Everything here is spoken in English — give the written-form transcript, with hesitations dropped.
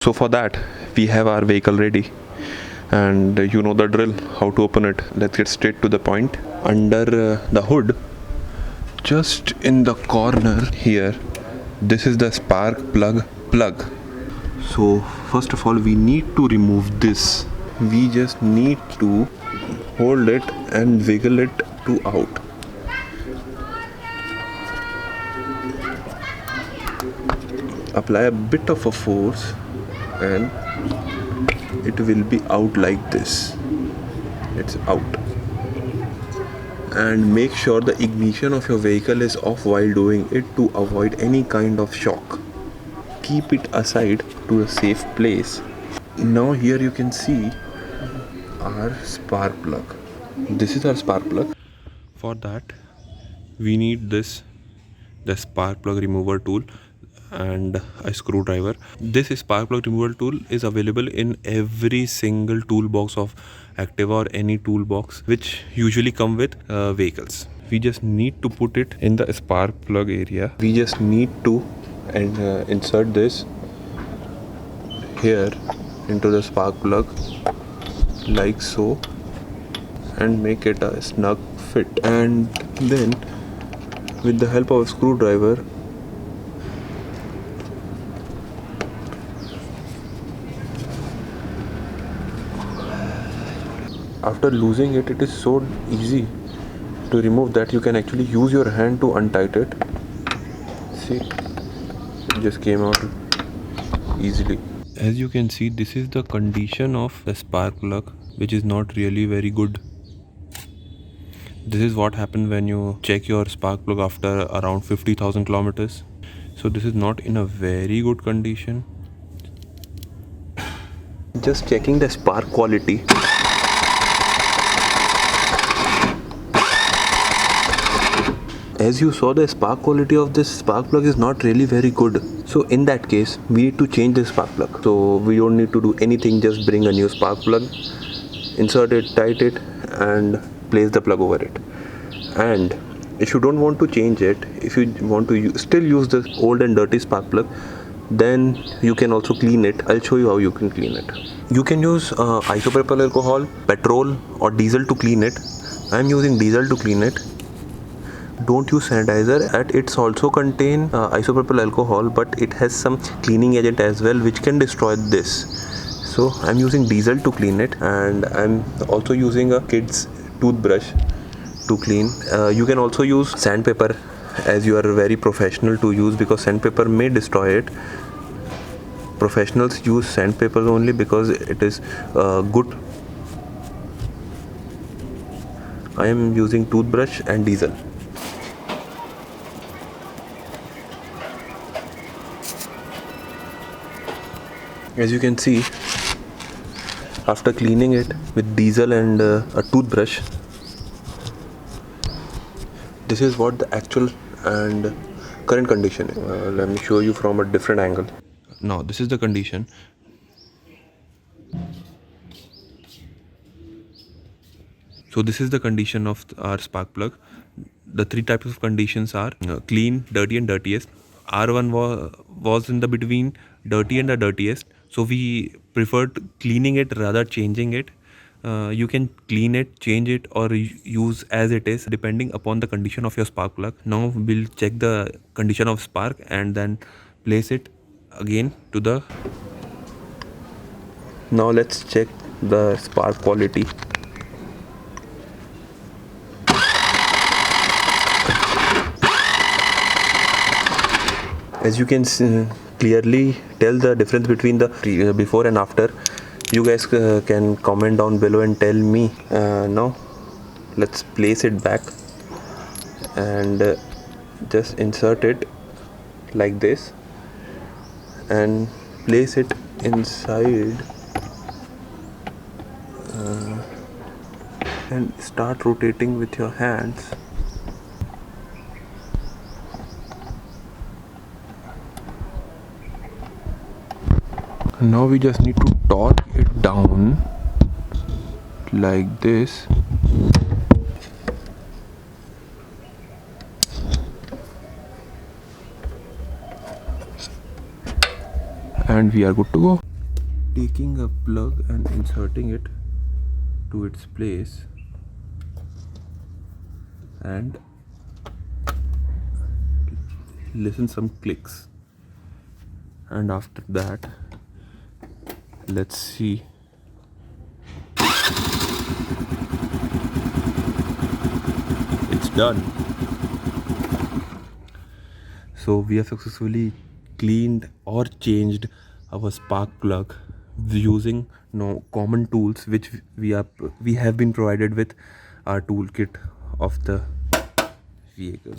So for that we have our vehicle ready, and you know the drill, how to open it. Let's get straight to the point. Under the hood, just in the corner here, this is the spark plug. So first of all we need to remove this. We just need to hold it and wiggle it to out. Apply a bit of a force and it will be out like this. It's out. And make sure the ignition of your vehicle is off while doing it to avoid any kind of shock. Keep it aside to a safe place. Now here you can see our spark plug. This is our spark plug. For that we need the spark plug remover tool and a screwdriver. This spark plug removal tool is available in every single toolbox of Activa or any toolbox which usually come with vehicles. We just need to put it in the spark plug area. We just need to insert this here into the spark plug like so and make it a snug fit, and then with the help of a screwdriver after losing it, it is so easy to remove that you can actually use your hand to untight it. See, it just came out easily. As you can see, this is the condition of the spark plug, which is not really very good. This is what happens when you check your spark plug after around 50,000 kilometers. So this is not in a very good condition. Just checking the spark quality. As you saw, the spark quality of this spark plug is not really very good. So in that case, we need to change the spark plug. So we don't need to do anything, just bring a new spark plug, insert it, tight it and place the plug over it. And if you don't want to change it, if you want to still use the old and dirty spark plug, then you can also clean it. I'll show you how you can clean it. You can use isopropyl alcohol, petrol or diesel to clean it. I'm using diesel to clean it. Don't use sanitizer. It's also contain isopropyl alcohol, but it has some cleaning agent as well which can destroy this. So I'm using diesel to clean it, and I'm also using a kid's toothbrush to clean. You can also use sandpaper as you are very professional to use, because sandpaper may destroy it. Professionals use sandpaper only because it is good. I am using toothbrush and diesel. As you can see, after cleaning it with diesel and a toothbrush, this is what the actual and current condition is. Let me show you from a different angle. Now this is the condition. So this is the condition of our spark plug. The three types of conditions are clean, dirty and dirtiest. R1 was in the between dirty and the dirtiest. So we preferred cleaning it rather changing it. You can clean it, change it or use as it is depending upon the condition of your spark plug. Now we'll check the condition of spark and then place it again to the... Now let's check the spark quality. As you can clearly tell the difference between the before and after. You guys can comment down below and tell me. Now let's place it back and just insert it like this and place it inside and start rotating with your hands. Now we just need to torque it down like this. And we are good to go. taking a plug and inserting it to its place and listen some clicks, and after that let's see. It's done. So we have successfully cleaned or changed our spark plug using common tools which we have been provided with our toolkit of the vehicle.